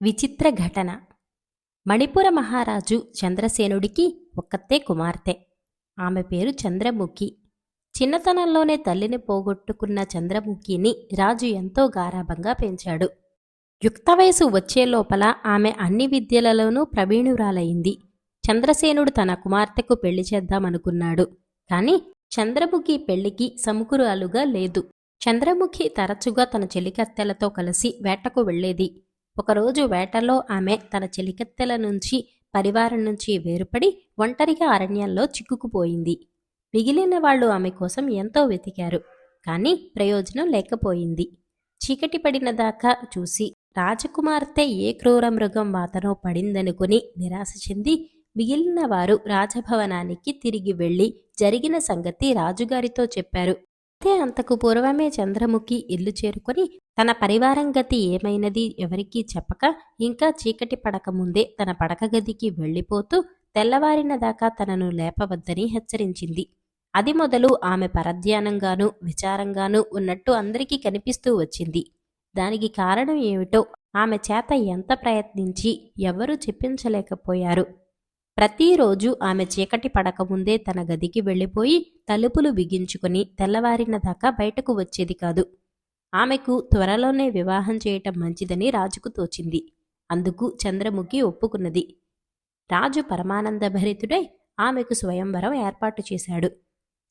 విచిత్ర ఘటన. మణిపుర మహారాజు చంద్రసేనుడికి ఒక్కతే కుమార్తె. ఆమె పేరు చంద్రముఖి. చిన్నతనంలోనే తల్లిని పోగొట్టుకున్న చంద్రముఖిని రాజు ఎంతో గారాబంగా పెంచాడు. యుక్త వయసు వచ్చే లోపల ఆమె అన్ని విద్యలలోనూ ప్రవీణురాలైంది. చంద్రసేనుడు తన కుమార్తెకు పెళ్లి చేద్దామనుకున్నాడు. కాని చంద్రముఖి పెళ్లికి సమకూరాలుగా లేదు. చంద్రముఖి తరచుగా తన చెలికత్తెలతో కలిసి వేటకు వెళ్లేది. ఒకరోజు వేటలో ఆమె తన చెలికత్తెల నుంచి పరివారం నుంచి వేరుపడి ఒంటరిగా అరణ్యంలో చిక్కుకుపోయింది. మిగిలిన వాళ్లు ఆమె కోసం ఎంతో వెతికారు. కాని ప్రయోజనం లేకపోయింది. చీకటి పడిన దాకా చూసి రాజకుమార్తె ఏ క్రూర మృగం వాతనో పడిందనుకుని నిరాశ చెంది మిగిలిన వారు రాజభవనానికి తిరిగి వెళ్లి జరిగిన సంగతి రాజుగారితో చెప్పారు. అయితే అంతకు పూర్వమే చంద్రముఖి ఇల్లు చేరుకొని తన పరివారం గతి ఏమైనది ఎవరికీ చెప్పక ఇంకా చీకటి పడకముందే తన పడక గదికి వెళ్ళిపోతూ తెల్లవారిన దాకా తనను లేపవద్దని హెచ్చరించింది. అది మొదలు ఆమె పరధ్యానంగానూ విచారంగానూ ఉన్నట్టు అందరికీ కనిపిస్తూ వచ్చింది. దానికి కారణం ఏమిటో ఆమె చేత ఎంత ప్రయత్నించి ఎవరూ చెప్పించలేకపోయారు. ప్రతిరోజు ఆమె చీకటి పడకముందే తన గదికి వెళ్ళిపోయి తలుపులు బిగించుకుని తెల్లవారిన దాకా బయటకు వచ్చేది కాదు. ఆమెకు త్వరలోనే వివాహం చేయటం మంచిదని రాజుకు తోచింది. అందుకు చంద్రముఖి ఒప్పుకున్నది. రాజు పరమానందభరితుడై ఆమెకు స్వయంవరం ఏర్పాటు చేశాడు.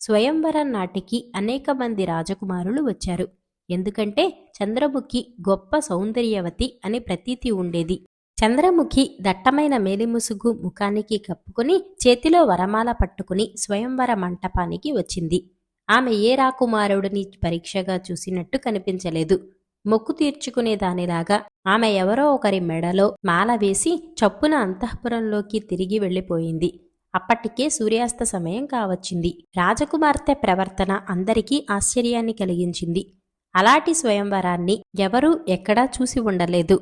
స్వయంవరం నాటికి అనేక మంది రాజకుమారులు వచ్చారు. ఎందుకంటే చంద్రముఖి గొప్ప సౌందర్యవతి అని ప్రతీతి ఉండేది. చంద్రముఖి దట్టమైన మేలిముసుగు ముఖానికి కప్పుకుని చేతిలో వరమాల పట్టుకుని స్వయంవర మంటపానికి వచ్చింది. ఆమె ఏ రాకుమారుడిని పరీక్షగా చూసినట్టు కనిపించలేదు. మొక్కు తీర్చుకునే దానిలాగా ఆమె ఎవరో ఒకరి మెడలో మాల వేసి చప్పున అంతఃపురంలోకి తిరిగి వెళ్ళిపోయింది. అప్పటికే సూర్యాస్త సమయం కావచ్చింది. రాజకుమార్తె ప్రవర్తన అందరికీ ఆశ్చర్యాన్ని కలిగించింది. అలాంటి స్వయంవరాన్ని ఎవరూ ఎక్కడా చూసి ఉండలేదు.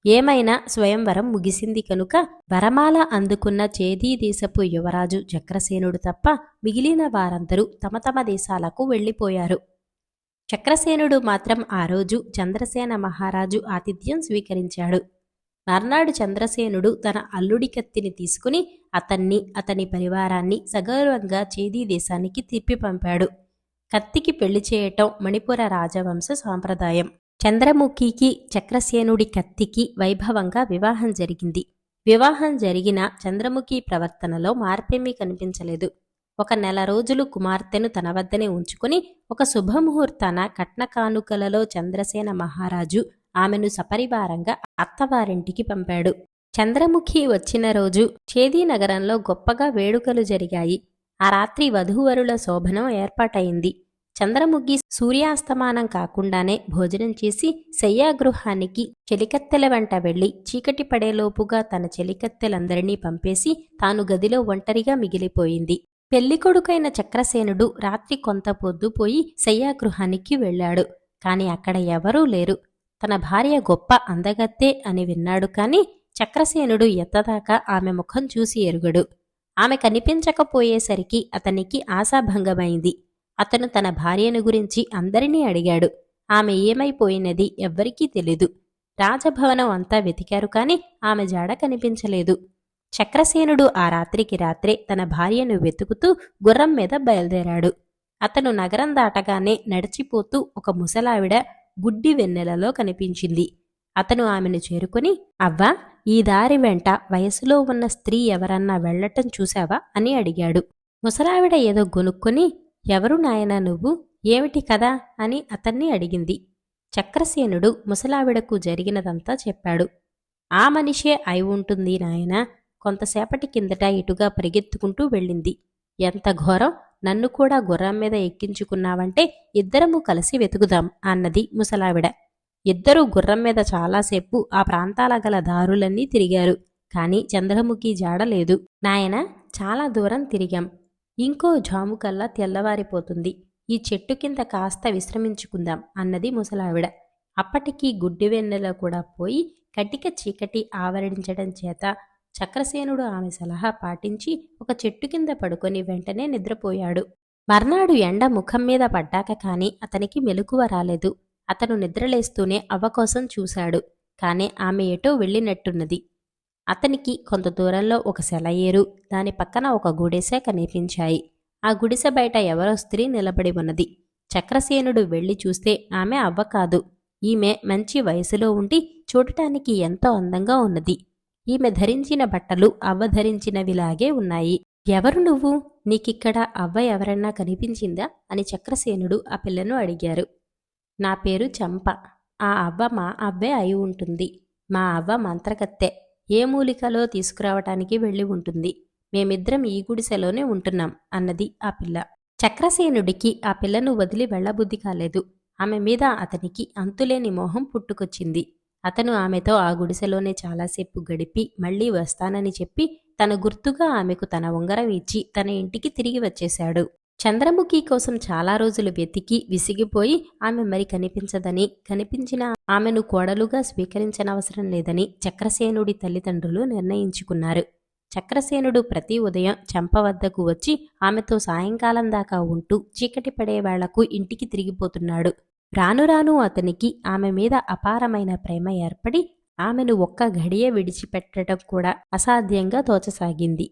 ఏమైనా స్వయంవరం ముగిసింది కనుక వరమాల అందుకున్న చేదీ దేశపు యువరాజు చక్రసేనుడు తప్ప మిగిలిన వారందరూ తమ తమ దేశాలకు వెళ్ళిపోయారు. చక్రసేనుడు మాత్రం ఆ రోజు చంద్రసేన మహారాజు ఆతిథ్యం స్వీకరించాడు. మర్నాడు చంద్రసేనుడు తన అల్లుడి కత్తిని తీసుకుని అతన్ని అతని పరివారాన్ని సగౌరవంగా చేదీ దేశానికి తిప్పి పంపాడు. కత్తికి పెళ్లి చేయటం మణిపుర రాజవంశ సాంప్రదాయం. చంద్రముఖికి చక్రసేనుడి కత్తికి వైభవంగా వివాహం జరిగింది. వివాహం జరిగిన చంద్రముఖి ప్రవర్తనలో మార్పేమీ కనిపించలేదు. ఒక నెల రోజులు కుమార్తెను తన వద్దనే ఉంచుకుని ఒక శుభముహూర్తాన కట్న కానుకలలో చంద్రసేన మహారాజు ఆమెను సపరివారంగా అత్తవారింటికి పంపాడు. చంద్రముఖి వచ్చిన రోజు చేదీ నగరంలో గొప్పగా వేడుకలు జరిగాయి. ఆ రాత్రి వధూవరుల శోభనం ఏర్పాటైంది. చంద్రముఖి సూర్యాస్తమానం కాకుండానే భోజనం చేసి శయ్యాగృహానికి చెలికత్తెల వెంట వెళ్లి చీకటి పడేలోపుగా తన చెలికత్తెలందరినీ పంపేసి తాను గదిలో ఒంటరిగా మిగిలిపోయింది. పెళ్లికొడుకైన చక్రసేనుడు రాత్రి కొంత పొద్దుపోయి శయ్యాగృహానికి వెళ్లాడు. కాని అక్కడ ఎవరూ లేరు. తన భార్య గొప్ప అందగత్తె అని విన్నాడు. కాని చక్రసేనుడు ఎత్తదాకా ఆమె ముఖం చూసి ఎరుగడు. ఆమె కనిపించకపోయేసరికి అతనికి ఆశాభంగమైంది. అతను తన భార్యను గురించి అందరినీ అడిగాడు. ఆమె ఏమైపోయినది ఎవ్వరికీ తెలీదు. రాజభవనం అంతా వెతికారు కాని ఆమె జాడ కనిపించలేదు. చక్రసేనుడు ఆ రాత్రికి రాత్రే తన భార్యను వెతుకుతూ గుర్రం మీద బయలుదేరాడు. అతను నగరం దాటగానే నడిచిపోతూ ఒక ముసలావిడ గుడ్డి వెన్నెలలో కనిపించింది. అతను ఆమెను చేరుకుని, అవ్వా, ఈ దారి వెంట వయసులో ఉన్న స్త్రీ ఎవరన్నా వెళ్లటం చూశావా అని అడిగాడు. ముసలావిడ ఏదో గొనుక్కుని, ఎవరు నాయనా నువ్వు, ఏమిటి కదా అని అతన్ని అడిగింది. చక్రసేనుడు ముసలావిడకు జరిగినదంతా చెప్పాడు. ఆ మనిషే అయి ఉంటుంది నాయనా, కొంతసేపటి కిందట ఇటుగా పరిగెత్తుకుంటూ వెళ్ళింది. ఎంత ఘోరం, నన్ను కూడా గుర్రం మీద ఎక్కించుకున్నావంటే ఇద్దరము కలిసి వెతుకుదాం అన్నది ముసలావిడ. ఇద్దరూ గుర్రం మీద చాలాసేపు ఆ ప్రాంతాల గల దారులన్నీ తిరిగారు. కాని చంద్రముఖి జాడలేదు. నాయనా, చాలా దూరం తిరిగాం. ఇంకో జాముకల్లా తెల్లవారిపోతుంది. ఈ చెట్టు కింద కాస్త విశ్రమించుకుందాం అన్నది ముసలావిడ. అప్పటికీ గుడ్డివెన్నెల కూడా పోయి కటిక చీకటి ఆవరించడం చేత చక్రసేనుడు ఆమె సలహా పాటించి ఒక చెట్టు కింద పడుకొని వెంటనే నిద్రపోయాడు. మర్నాడు ఎండ ముఖం మీద పడ్డాక కాని అతనికి మెలకువ రాలేదు. అతను నిద్రలేస్తూనే అవ్వ కోసం చూశాడు. కానీ ఆమె ఎటో వెళ్ళినట్టున్నది. అతనికి కొంత దూరంలో ఒక సెలయేరు, దాని పక్కన ఒక గుడిసె కనిపించాయి. ఆ గుడిసె బయట ఎవరో స్త్రీ నిలబడి ఉన్నది. చక్రసేనుడు వెళ్లి చూస్తే ఆమె అవ్వ కాదు. ఈమె మంచి వయసులో ఉండి చూడటానికి ఎంతో అందంగా ఉన్నది. ఈమె ధరించిన బట్టలు అవ్వ ధరించినవిలాగే ఉన్నాయి. ఎవరు నువ్వు? నీకిక్కడ అవ్వ ఎవరన్నా కనిపించిందా అని చక్రసేనుడు ఆ పిల్లను అడిగారు. నా పేరు చంప. ఆ అవ్వ మా అవ్వే అయి ఉంటుంది. మా అవ్వ మంత్రగత్తె. ఏ మూలికలో తీసుకురావటానికి వెళ్ళి ఉంటుంది. మేమిద్దరం ఈ గుడిసెలోనే ఉంటున్నాం అన్నది ఆ పిల్ల. చక్రసేనుడికి ఆ పిల్లను వదిలి వెళ్లబుద్ధి కాలేదు. ఆమె మీద అతనికి అంతులేని మోహం పుట్టుకొచ్చింది. అతను ఆమెతో ఆ గుడిసెలోనే చాలాసేపు గడిపి మళ్లీ వస్తానని చెప్పి తన గుర్తుగా ఆమెకు తన ఉంగరం ఇచ్చి తన ఇంటికి తిరిగి వచ్చేశాడు. చంద్రముఖి కోసం చాలా రోజులు వెతికి విసిగిపోయి ఆమె మరి కనిపించదని, కనిపించిన ఆమెను కోడలుగా స్వీకరించనవసరం లేదని చక్రసేనుడి తల్లిదండ్రులు నిర్ణయించుకున్నారు. చక్రసేనుడు ప్రతి ఉదయం చంప వద్దకు వచ్చి ఆమెతో సాయంకాలం దాకా ఉంటూ చీకటి పడేవాళ్లకు ఇంటికి తిరిగిపోతున్నాడు. రాను రాను అతనికి ఆమె మీద అపారమైన ప్రేమ ఏర్పడి ఆమెను ఒక్క ఘడియ విడిచిపెట్టడం కూడా అసాధ్యంగా తోచసాగింది.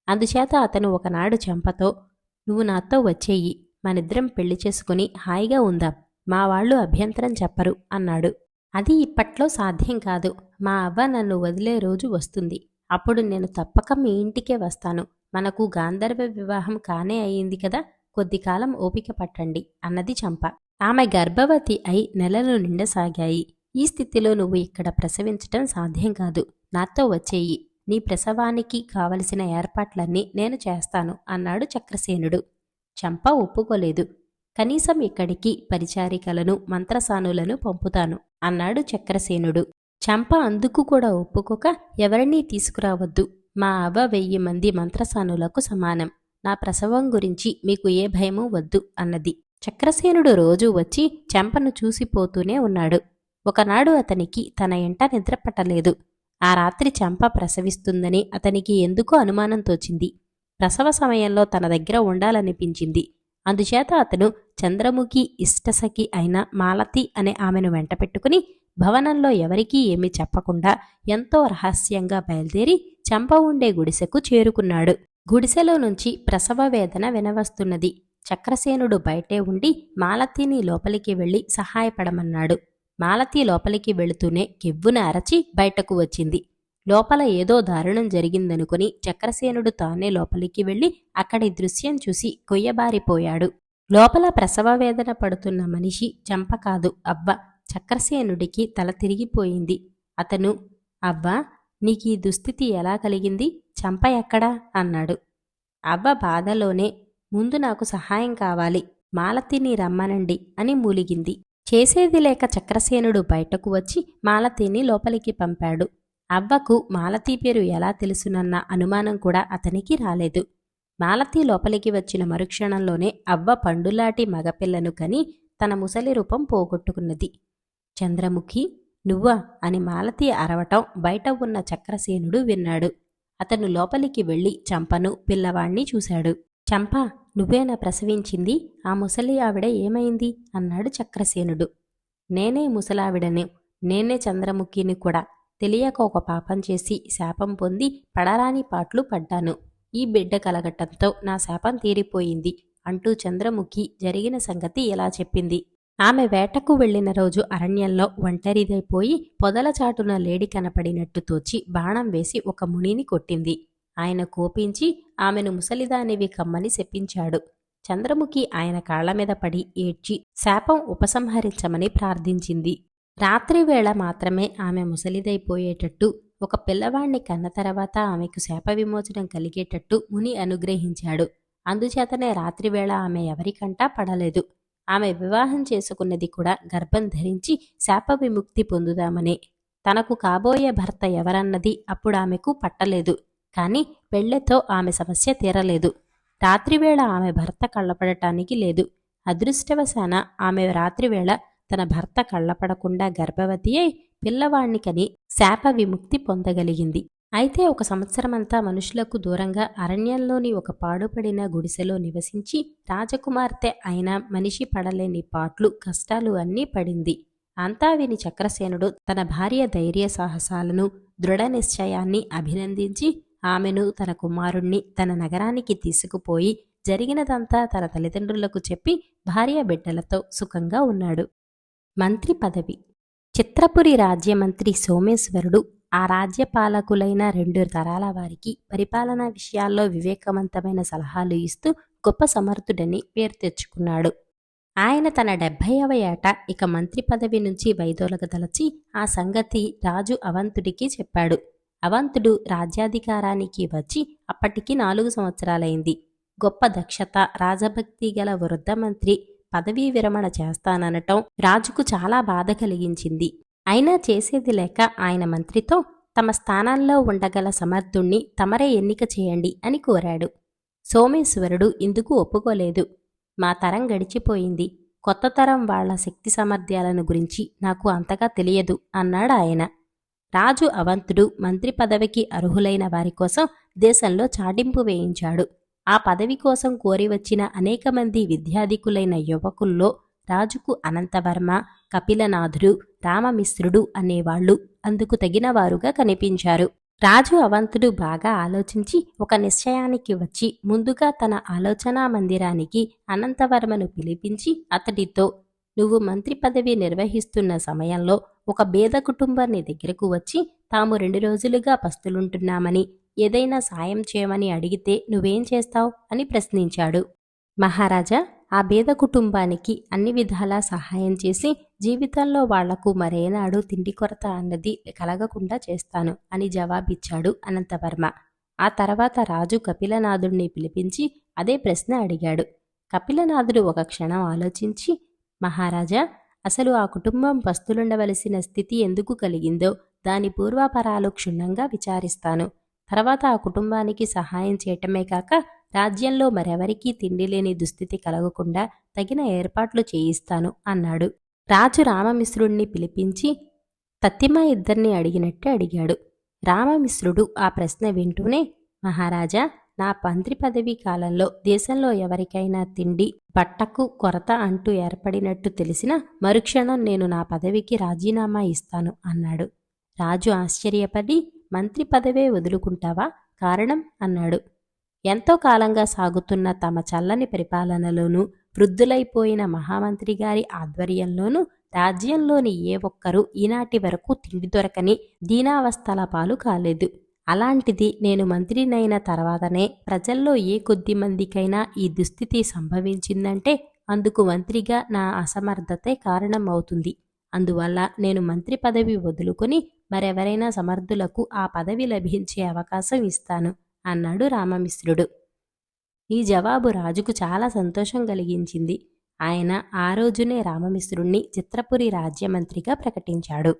అందుచేత అతను ఒకనాడు చంపతో, నువ్వు నాతో వచ్చేయి, మనిద్దరం పెళ్లి చేసుకుని హాయిగా ఉందాం, మా వాళ్ళు అభ్యంతరం చెప్పరు అన్నాడు. అది ఇప్పట్లో సాధ్యం కాదు. మా అవ్వ నన్ను వదిలే రోజు వస్తుంది. అప్పుడు నేను తప్పక మీ ఇంటికే వస్తాను. మనకు గాంధర్వ వివాహం కానే అయింది కదా, కొద్ది కాలం ఓపిక పట్టండి అన్నది చంప. ఆమె గర్భవతి అయి నెలలు నిండసాగాయి. ఈ స్థితిలో నువ్వు ఇక్కడ ప్రసవించటం సాధ్యం కాదు. నాతో వచ్చేయి, నీ ప్రసవానికి కావలసిన ఏర్పాట్లన్నీ నేను చేస్తాను అన్నాడు చక్రసేనుడు. చంప ఒప్పుకోలేదు. కనీసం ఇక్కడికి పరిచారికలను, మంత్రసానులను పంపుతాను అన్నాడు చక్రసేనుడు. చంప అందుకు కూడా ఒప్పుకోక, ఎవరినీ తీసుకురావద్దు, మా అవ్వ 1000 మంది మంత్రసానులకు సమానం. నా ప్రసవం గురించి మీకు ఏ భయమూ వద్దు అన్నది. చక్రసేనుడు రోజూ వచ్చి చంపను చూసిపోతూనే ఉన్నాడు. ఒకనాడు అతనికి తన ఇంట నిద్రపట్టలేదు. ఆ రాత్రి చంప ప్రసవిస్తుందని అతనికి ఎందుకో అనుమానం తోచింది. ప్రసవ సమయంలో తన దగ్గర ఉండాలనిపించింది. అందుచేత అతను చంద్రముఖి ఇష్టసఖి అయిన మాలతి అనే ఆమెను వెంటపెట్టుకుని భవనంలో ఎవరికీ ఏమీ చెప్పకుండా ఎంతో రహస్యంగా బయలుదేరి చంప ఉండే గుడిసెకు చేరుకున్నాడు. గుడిసెలో నుంచి ప్రసవ వేదన వినవస్తున్నది. చక్రసేనుడు బయటే ఉండి మాలతిని లోపలికి వెళ్లి సహాయపడమన్నాడు. మాలతి లోపలికి వెళుతూనే కెవ్వున అరచి బయటకు వచ్చింది. లోపల ఏదో దారుణం జరిగిందనుకుని చక్రసేనుడు తానే లోపలికి వెళ్లి అక్కడి దృశ్యం చూసి కొయ్యబారిపోయాడు. లోపల ప్రసవ వేదన పడుతున్న మనిషి చంప కాదు, అవ్వ. చక్రసేనుడికి తల తిరిగిపోయింది. అతను, అవ్వా, నీకీ దుస్థితి ఎలా కలిగింది? చంప ఎక్కడా అన్నాడు. అవ్వ బాధలోనే, ముందు నాకు సహాయం కావాలి, మాలతిని రమ్మనండి అని మూలిగింది. చేసేది లేక చక్రసేనుడు బయటకు వచ్చి మాలతిని లోపలికి పంపాడు. అవ్వకు మాలతి పేరు ఎలా తెలుసునన్న అనుమానం కూడా అతనికి రాలేదు. మాలతి లోపలికి వచ్చిన మరుక్షణంలోనే అవ్వ పండులాటి మగపిల్లను కని తన ముసలి రూపం పోగొట్టుకున్నది. చంద్రముఖి, నువ్వా అని మాలతి అరవటం బయట ఉన్న చక్రసేనుడు విన్నాడు. అతను లోపలికి వెళ్లి చంపను, పిల్లవాణ్ణి చూశాడు. చంపా, నువ్వేనా ప్రసవించింది? ఆ ముసలి ఆవిడ ఏమైంది అన్నాడు చక్రసేనుడు. నేనే ముసలావిడను, నేనే చంద్రముఖిని కూడా. తెలియక ఒక పాపం చేసి శాపం పొంది పడరాని పాట్లు పడ్డాను. ఈ బిడ్డ కలగటంతో నా శాపం తీరిపోయింది అంటూ చంద్రముఖి జరిగిన సంగతి ఇలా చెప్పింది. ఆమె వేటకు వెళ్లిన రోజు అరణ్యంలో ఒంటరిదైపోయి పొదల చాటున లేడి కనపడినట్టు తోచి బాణం వేసి ఒక మునిని కొట్టింది. ఆయన కోపించి ఆమెను ముసలిదానివి కమ్మని శపించాడు. చంద్రముఖి ఆయన కాళ్లమీద పడి ఏడ్చి శాపం ఉపసంహరించమని ప్రార్థించింది. రాత్రివేళ మాత్రమే ఆమె ముసలిదైపోయేటట్టు, ఒక పిల్లవాణ్ణి కన్న తర్వాత ఆమెకు శాప విమోచనం కలిగేటట్టు ముని అనుగ్రహించాడు. అందుచేతనే రాత్రివేళ ఆమె ఎవరికంటా పడలేదు. ఆమె వివాహం చేసుకున్నది కూడా గర్భం ధరించి శాప విముక్తి పొందుదామనే. తనకు కాబోయే భర్త ఎవరన్నది అప్పుడు ఆమెకు పట్టలేదు. కాని పెళ్లెతో ఆమె సమస్య తీరలేదు. రాత్రివేళ ఆమె భర్త కళ్ళపడటానికి లేదు. అదృష్టవశాన ఆమె రాత్రివేళ తన భర్త కళ్ళపడకుండా గర్భవతి అయి పిల్లవాణ్ణికని శాప విముక్తి పొందగలిగింది. అయితే 1 సంవత్సరమంతా మనుషులకు దూరంగా అరణ్యంలోని ఒక పాడుపడిన గుడిసెలో నివసించి రాజకుమార్తె అయిన మనిషి పడలేని పాట్లు, కష్టాలు అన్నీ పడింది. అంతా విని చక్రసేనుడు తన భార్య ధైర్య సాహసాలను దృఢ నిశ్చయాన్ని అభినందించి ఆమెను తన కుమారుణ్ణి తన నగరానికి తీసుకుపోయి జరిగినదంతా తన తల్లిదండ్రులకు చెప్పి భార్య బిడ్డలతో సుఖంగా ఉన్నాడు. మంత్రి పదవి. చిత్రపురి రాజ్యమంత్రి సోమేశ్వరుడు ఆ రాజ్యపాలకులైన 2 తరాల వారికి పరిపాలనా విషయాల్లో వివేకవంతమైన సలహాలు ఇస్తూ గొప్ప సమర్థుడని పేరు తెచ్చుకున్నాడు. ఆయన తన 70వ ఏట ఇక మంత్రి పదవి నుంచి వైదొలగదలచి ఆ సంగతి రాజు అవంతుడికి చెప్పాడు. అవంతుడు రాజ్యాధికారానికి వచ్చి అప్పటికి 4 సంవత్సరాలైంది. గొప్ప దక్షత, రాజభక్తి గల వృద్ధ మంత్రి పదవీ విరమణ చేస్తాననటం రాజుకు చాలా బాధ కలిగించింది. అయినా చేసేది లేక ఆయన మంత్రితో తమ స్థానాల్లో ఉండగల సమర్థుణ్ణి తమరే ఎన్నిక చేయండి అని కోరాడు. సోమేశ్వరుడు ఇందుకు ఒప్పుకోలేదు. మా తరం గడిచిపోయింది, కొత్త తరం వాళ్ల శక్తి సామర్థ్యాలను గురించి నాకు అంతగా తెలియదు అన్నాడు ఆయన. రాజు అవంతుడు మంత్రి పదవికి అర్హులైన వారి కోసం దేశంలో చాటింపు వేయించాడు. ఆ పదవి కోసం కోరి వచ్చిన అనేక మంది విద్యాధికులైన యువకుల్లో రాజుకు అనంతవర్మ, కపిలనాథుడు, రామమిశ్రుడు అనేవాళ్లు అందుకు తగినవారుగా కనిపించారు. రాజు అవంతుడు బాగా ఆలోచించి ఒక నిశ్చయానికి వచ్చి ముందుగా తన ఆలోచనా మందిరానికి అనంతవర్మను పిలిపించి అతడితో, నువ్వు మంత్రి పదవి నిర్వహిస్తున్న సమయంలో ఒక బేద కుటుంబాన్ని దగ్గరకు వచ్చి తాము 2 రోజులుగా పస్తులుంటున్నామని, ఏదైనా సాయం చేయమని అడిగితే నువ్వేం చేస్తావు అని ప్రశ్నించాడు. మహారాజా, ఆ బేద కుటుంబానికి అన్ని విధాలా సహాయం చేసి జీవితంలో వాళ్లకు మరేనాడు తిండి కొరత అన్నది కలగకుండా చేస్తాను అని జవాబిచ్చాడు అనంతవర్మ. ఆ తర్వాత రాజు కపిలనాథుడిని పిలిపించి అదే ప్రశ్న అడిగాడు. కపిలనాథుడు ఒక క్షణం ఆలోచించి, మహారాజా, అసలు ఆ కుటుంబం పస్తులుండవలసిన స్థితి ఎందుకు కలిగిందో దాని పూర్వాపరాలు క్షుణ్ణంగా విచారిస్తాను. తర్వాత ఆ కుటుంబానికి సహాయం చేయటమే కాక రాజ్యంలో మరెవరికీ తిండి లేని దుస్థితి కలగకుండా తగిన ఏర్పాట్లు చేయిస్తాను అన్నాడు. రాజు రామమిశ్రుణ్ణి పిలిపించి తత్తిమా ఇద్దరిని అడిగినట్టే అడిగాడు. రామమిశ్రుడు ఆ ప్రశ్న వింటూనే, మహారాజా, నా మంత్రి పదవీ కాలంలో దేశంలో ఎవరికైనా తిండి, బట్టకు కొరత అంటూ ఏర్పడినట్టు తెలిసిన మరుక్షణం నేను నా పదవికి రాజీనామా ఇస్తాను అన్నాడు. రాజు ఆశ్చర్యపడి, మంత్రి పదవే వదులుకుంటావా? కారణం అన్నాడు. ఎంతో కాలంగా సాగుతున్న తమ చల్లని పరిపాలనలోనూ వృద్ధులైపోయిన మహామంత్రి గారి ఆధ్వర్యంలోనూ రాజ్యంలోని ఏ ఒక్కరూ ఈనాటి వరకు తిండి దొరకని దీనావస్థల పాలు కాలేదు. అలాంటిది నేను మంత్రినైన తర్వాతనే ప్రజల్లో ఏ కొద్ది మందికైనా ఈ దుస్థితి సంభవించిందంటే అందుకు మంత్రిగా నా అసమర్థతే కారణం అవుతుంది. అందువల్ల నేను మంత్రి పదవి వదులుకొని మరెవరైనా సమర్థులకు ఆ పదవి లభించే అవకాశం ఇస్తాను అన్నాడు రామమిశ్రుడు. ఈ జవాబు రాజుకు చాలా సంతోషం కలిగించింది. ఆయన ఆ రోజునే రామమిశ్రుణ్ణి చిత్రపురి రాజ్యమంత్రిగా ప్రకటించాడు.